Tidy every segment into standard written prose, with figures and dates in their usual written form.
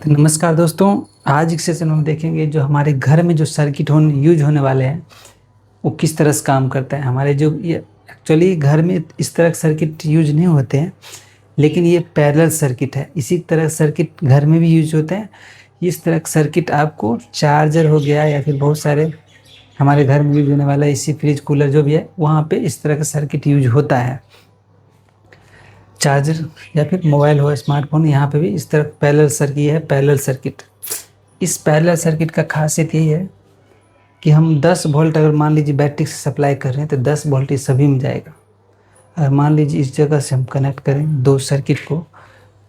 तो नमस्कार दोस्तों। आज इस सेशन में हम देखेंगे जो हमारे घर में जो सर्किट यूज होने वाले हैं वो किस तरह से काम करता है। हमारे जो ये एक्चुअली घर में इस तरह के सर्किट यूज नहीं होते हैं, लेकिन ये पैरेलल सर्किट है। इसी तरह सर्किट घर में भी यूज होते हैं। इस तरह का सर्किट आपको चार्जर हो गया या फिर बहुत सारे हमारे घर में यूज होने वाला एसी फ्रिज कूलर जो भी है वहाँ पे इस तरह का सर्किट यूज होता है। चार्जर या फिर मोबाइल हो, स्मार्टफोन, यहाँ पे भी इस तरह पैरेलल सर्किट है। पैरेलल सर्किट, इस पैरेलल सर्किट का खासियत यही है कि हम 10 वोल्ट अगर मान लीजिए बैटरी से सप्लाई कर रहे हैं तो 10 वोल्ट इस सभी में जाएगा। अगर मान लीजिए इस जगह से हम कनेक्ट करें दो सर्किट को,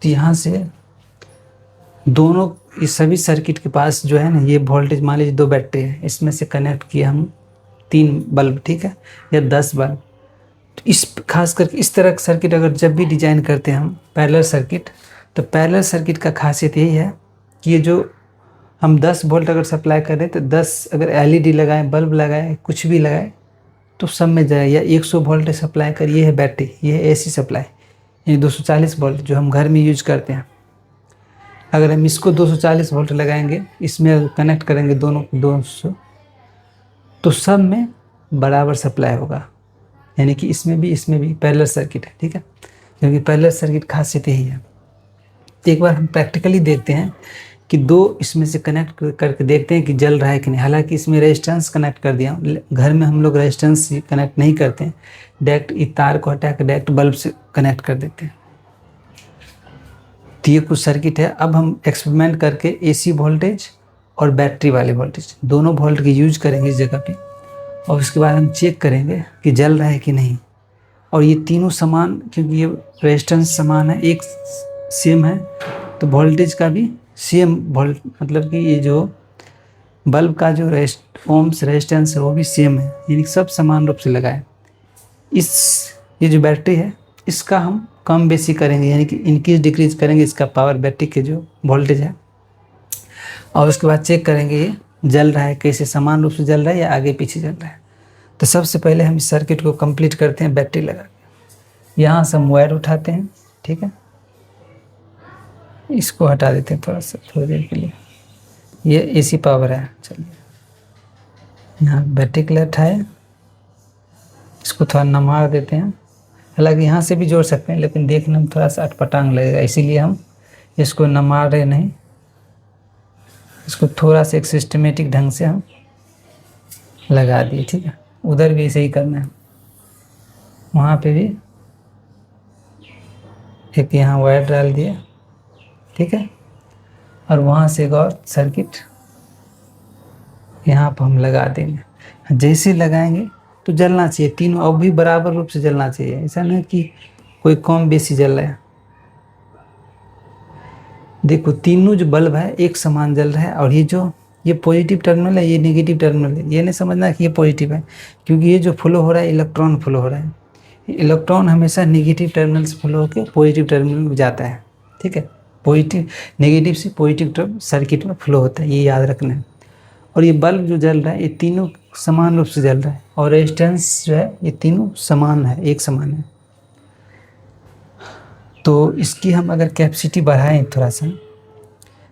तो यहाँ से दोनों इस सभी सर्किट के पास जो है ना ये वोल्टेज, मान लीजिए 2 बैटरी है, इसमें से कनेक्ट किए हम 3 बल्ब, ठीक है, या 10 बल्ब। तो इस खास करके इस तरह का सर्किट अगर जब भी डिजाइन करते हैं हम पैरेलल सर्किट, तो पैरेलल सर्किट का खासियत यही है कि ये जो हम 10 वोल्ट अगर सप्लाई कर रहे हैं तो 10 अगर एलईडी लगाएं, बल्ब लगाएं, कुछ भी लगाएं तो सब में जाए। या 100 वोल्ट सप्लाई कर, ये है बैटरी, ये है एसी सप्लाई, ये 240 वोल्ट जो हम घर में यूज करते हैं। अगर हम इसको 240 वोल्ट लगाएंगे, इसमें कनेक्ट करेंगे दोनों 200, तो सब में बराबर सप्लाई होगा। यानी कि इसमें भी पैरेलल सर्किट है, ठीक है, क्योंकि पैरेलल सर्किट खासियत यही है। तो एक बार हम प्रैक्टिकली देखते हैं कि दो इसमें से कनेक्ट करके देखते हैं कि जल रहा है कि नहीं। हालांकि इसमें रेजिस्टेंस कनेक्ट कर दिया, घर में हम लोग रेजिस्टेंस कनेक्ट नहीं करते हैं, डायरेक्ट इस तार को हटा कर डायरेक्ट बल्ब से कनेक्ट कर देते हैं। तो ये कुछ सर्किट है। अब हम एक्सपेरिमेंट करके एसी वोल्टेज और बैटरी वाले वोल्टेज दोनों वोल्ट की यूज करेंगे इस जगह पे, और उसके बाद हम चेक करेंगे कि जल रहा है कि नहीं। और ये तीनों समान, क्योंकि ये रेजिस्टेंस समान है, एक सेम है, तो वोल्टेज का भी सेम वोल्ट, मतलब कि ये जो बल्ब का जो ओम्स रेजिस्टेंस है वो भी सेम है, यानी सब समान रूप से लगाए। ये जो बैटरी है इसका हम कम बेसी करेंगे, यानी कि इंक्रीज डिक्रीज करेंगे इसका पावर, बैटरी के जो वोल्टेज है, और उसके बाद चेक करेंगे ये जल रहा है कैसे, समान रूप से जल रहा है या आगे पीछे जल रहा है। तो सबसे पहले हम इस सर्किट को कंप्लीट करते हैं बैटरी लगा के। यहाँ से हम वायर उठाते हैं, ठीक है, इसको हटा देते हैं थोड़ा सा, थोड़ी देर के लिए। ये एसी पावर है। चलिए यहाँ बैटरी के लिए उठाए, इसको थोड़ा नमार देते हैं। हालांकि यहाँ से भी जोड़ सकते हैं, लेकिन देखने में थोड़ा सा अटपटांग लगेगा, इसीलिए हम इसको नमार रहे नहीं, इसको थोड़ा सा एक सिस्टमेटिक ढंग से हम लगा दिए, ठीक है। उधर भी ऐसे ही करना है, वहाँ पे भी एक यहाँ वायर डाल दिए, ठीक है, और वहाँ से एक और सर्किट यहाँ पर हम लगा देंगे। जैसे लगाएंगे तो जलना चाहिए तीनों, अब भी बराबर रूप से जलना चाहिए, ऐसा नहीं कि कोई कम बेसी जल रहा है। देखो तीनों जो बल्ब है एक समान जल रहा है, और ये पॉजिटिव टर्मिनल है, ये नेगेटिव टर्मिनल है। ये नहीं समझना कि ये पॉजिटिव है, क्योंकि ये जो फ्लो हो रहा है इलेक्ट्रॉन फ्लो हो रहा है। इलेक्ट्रॉन हमेशा नेगेटिव टर्मिनल से फ्लो होकर पॉजिटिव टर्मिनल में जाता है, ठीक है। पॉजिटिव नेगेटिव से पॉजिटिव सर्किट में फ्लो होता है, ये याद रखना है। और ये बल्ब जो जल रहा है ये तीनों समान रूप से जल रहा है, और रेजिस्टेंस जो है ये तीनों समान है, एक समान है। तो इसकी हम अगर कैपेसिटी बढ़ाएं थोड़ा सा,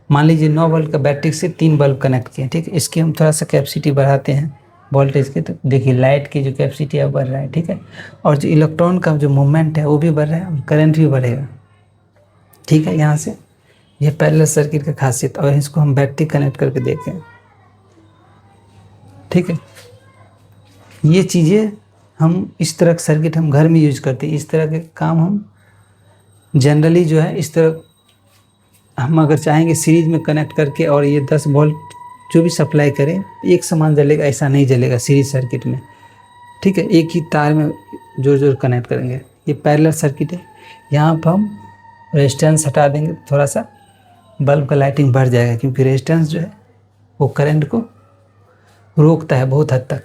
मान लीजिए 9 वोल्ट का बैटरी से 3 बल्ब कनेक्ट किए, ठीक है, इसकी हम थोड़ा सा कैपेसिटी बढ़ाते हैं वोल्टेज के, तो देखिए लाइट की जो कैपेसिटी है वो बढ़ रहा है, ठीक है, और जो इलेक्ट्रॉन का जो मूवमेंट है वो भी बढ़ रहा है, और करंट भी बढ़ेगा, ठीक है। यहाँ से ये पैरेलल सर्किट का खासियत। और इसको हम बैटरी कनेक्ट करके देखें, ठीक है। ये चीज़ें हम इस तरह का सर्किट हम घर में यूज करते हैं। इस तरह के काम हम जनरली जो है इस तरह हम अगर चाहेंगे सीरीज में कनेक्ट करके, और ये 10 वोल्ट जो भी सप्लाई करें एक समान जलेगा, ऐसा नहीं जलेगा सीरीज सर्किट में, ठीक है। एक ही तार में जोड़ कनेक्ट करेंगे। ये पैरेलल सर्किट है। यहाँ पर हम रेजिस्टेंस हटा देंगे, थोड़ा सा बल्ब का लाइटिंग बढ़ जाएगा, क्योंकि रेजिस्टेंस जो है वो करंट को रोकता है, बहुत हद तक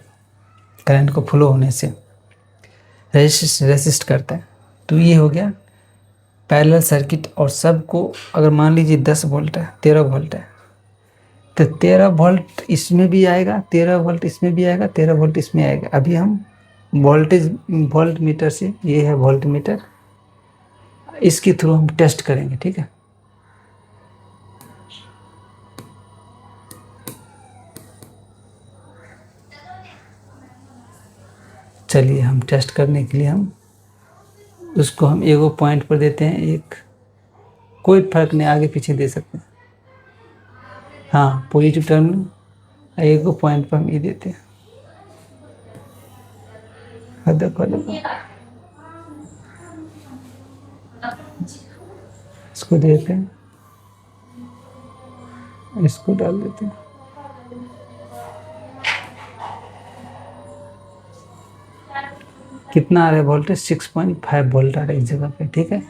करंट को फ्लो होने से रेसिस्ट करता है। तो ये हो गया पैरेलल सर्किट। और सबको अगर मान लीजिए 10 वोल्ट है, 13 वोल्ट है, तो 13 वोल्ट इसमें भी आएगा, 13 वोल्ट इसमें भी आएगा, 13 वोल्ट इसमें आएगा। अभी हम वोल्ट मीटर से, ये है वोल्ट मीटर, इसके थ्रू हम टेस्ट करेंगे, ठीक है। चलिए हम टेस्ट करने के लिए हम उसको हम एगो पॉइंट पर देते हैं, एक कोई फर्क नहीं, आगे पीछे दे सकते हैं। हाँ, पॉजिटिव टर्मिनल एगो पॉइंट पर हम ये देते हैं। देखो इसको देते हैं, इसको डाल देते हैं। कितना आ रहा है वोल्टेज? 6.5 वोल्ट आ रहा है इस जगह पे, ठीक है।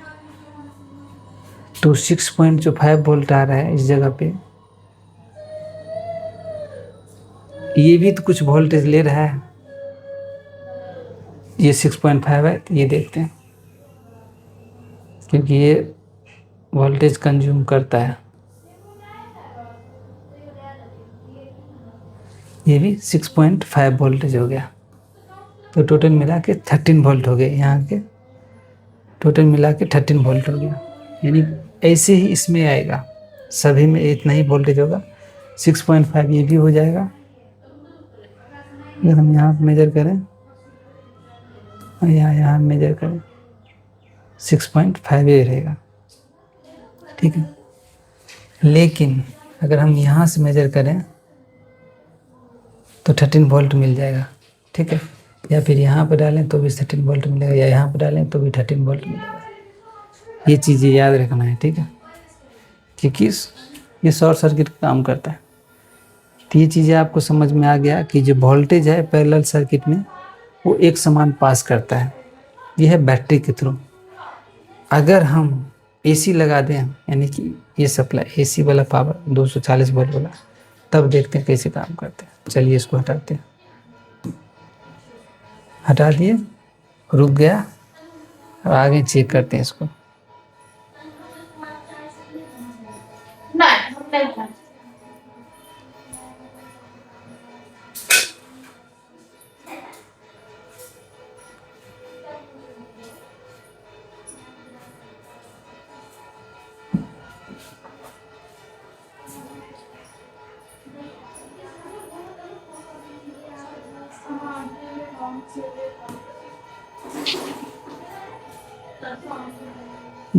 तो 6.5 वोल्ट आ रहा है इस जगह पे, ये भी तो कुछ वोल्टेज ले रहा है, ये 6.5 है, तो ये देखते हैं, क्योंकि ये वोल्टेज कंज्यूम करता है। ये भी 6.5 वोल्टेज हो गया, तो टोटल मिला के 13 वोल्ट हो गए। यहाँ के टोटल मिला के 13 वोल्ट हो गया, यानी ऐसे ही इसमें आएगा, सभी में इतना ही वोल्टेज होगा। 6.5 ये भी हो जाएगा। अगर हम यहाँ मेजर करें और यहाँ मेजर करें, 6.5 ये रहेगा, ठीक है। लेकिन अगर हम यहाँ से मेजर करें तो 13 वोल्ट मिल जाएगा, ठीक है। या फिर यहाँ पर डालें तो भी 13 वोल्ट मिलेगा, या यहाँ पर डालें तो भी 13 वोल्ट मिलेगा। ये चीज़ें याद रखना है, ठीक है, क्योंकि ये शॉर्ट सर्किट का काम करता है। तो ये चीज़ें आपको समझ में आ गया कि जो वोल्टेज है पैरेलल सर्किट में वो एक समान पास करता है। ये है बैटरी के थ्रू। अगर हम एसी लगा दें, यानी कि ये सप्लाई एसी वाला पावर 240 वोल्ट वाला, तब देखते हैं कैसे काम करते हैं। चलिए इसको हटाते हैं, हटा दिए, रुक गया, और आगे चेक करते हैं इसको।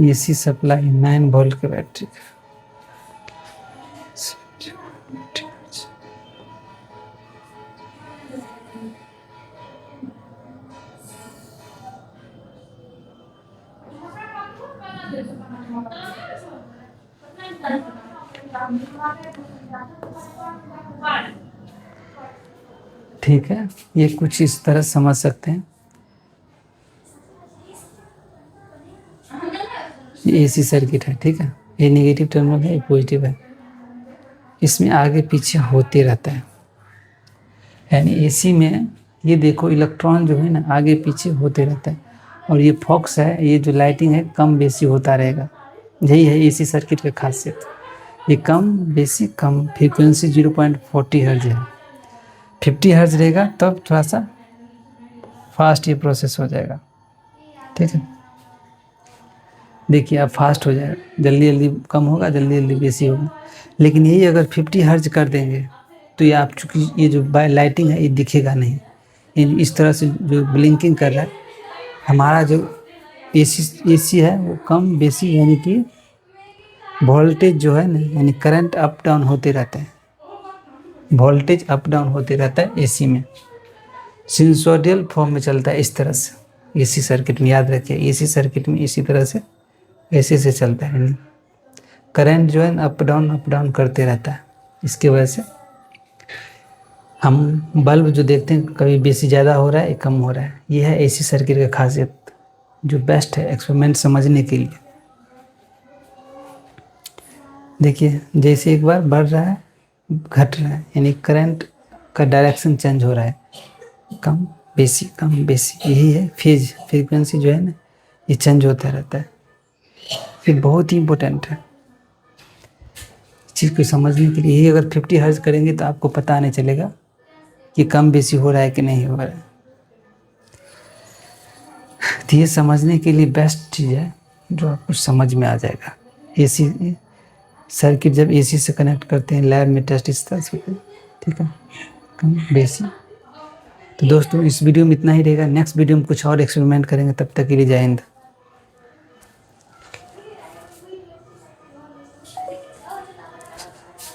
एसी सप्लाई 9 वोल्ट के बैटरी का। ठीक है, ये कुछ इस तरह समझ सकते हैं। ये एसी सर्किट है, ठीक है, ये नेगेटिव टर्मिनल है, ये पॉजिटिव है, इसमें आगे पीछे होते रहता है। यानी एसी में ये देखो इलेक्ट्रॉन जो है ना आगे पीछे होते रहता है, और ये फॉक्स है, ये जो लाइटिंग है कम बेसी होता रहेगा। यही है एसी सर्किट का खासियत, ये कम बेसी कम फ्रीक्वेंसी 0.40 हर्ज है। 50 हर्ज रहेगा तब थोड़ा सा फास्ट ये प्रोसेस हो जाएगा, ठीक है। देखिए अब फास्ट हो जाएगा, जल्दी जल्दी कम होगा, जल्दी जल्दी बेसी होगा। लेकिन यही अगर 50 हर्ज कर देंगे तो ये आप चूँकि ये जो लाइटिंग है ये दिखेगा नहीं, ये इस तरह से जो ब्लिंकिंग कर रहा है, हमारा जो एसी है वो कम बेसी, यानी कि वोल्टेज जो है ना, यानी करंट अप डाउन होते रहता है, वोल्टेज अप डाउन होते रहता है एसी में, सिनुसोइडल फॉर्म में चलता है इस तरह से। एसी सर्किट में याद रखिए, एसी सर्किट में इसी तरह से ऐसे से चलता है, करंट जो है अप डाउन करते रहता है। इसकी वजह से हम बल्ब जो देखते हैं कभी बेसी ज़्यादा हो रहा है, कम हो रहा है। ये है एसी सर्किट का खासियत, जो बेस्ट है एक्सपेरिमेंट समझने के लिए। देखिए जैसे एक बार बढ़ रहा है, घट रहा है, यानी करंट का डायरेक्शन चेंज हो रहा है, कम बेसी कम बेसी, यही है फेज, फ्रीक्वेंसी जो है ना ये चेंज होता रहता है। फिर बहुत ही इम्पोर्टेंट है चीज़ को समझने के लिए। यही अगर 50 हर्ज करेंगे तो आपको पता नहीं चलेगा कि कम बेसी हो रहा है कि नहीं हो रहा है। तो ये समझने के लिए बेस्ट चीज़ है जो आपको समझ में आ जाएगा। एसी सर्किट जब एसी से कनेक्ट करते हैं लैब में टेस्ट इस तरह से, ठीक है, कम बेसी तो दोस्तों इस वीडियो में इतना ही रहेगा। नेक्स्ट वीडियो में कुछ और एक्सपेरिमेंट करेंगे। तब तक के लिए जय हिंद।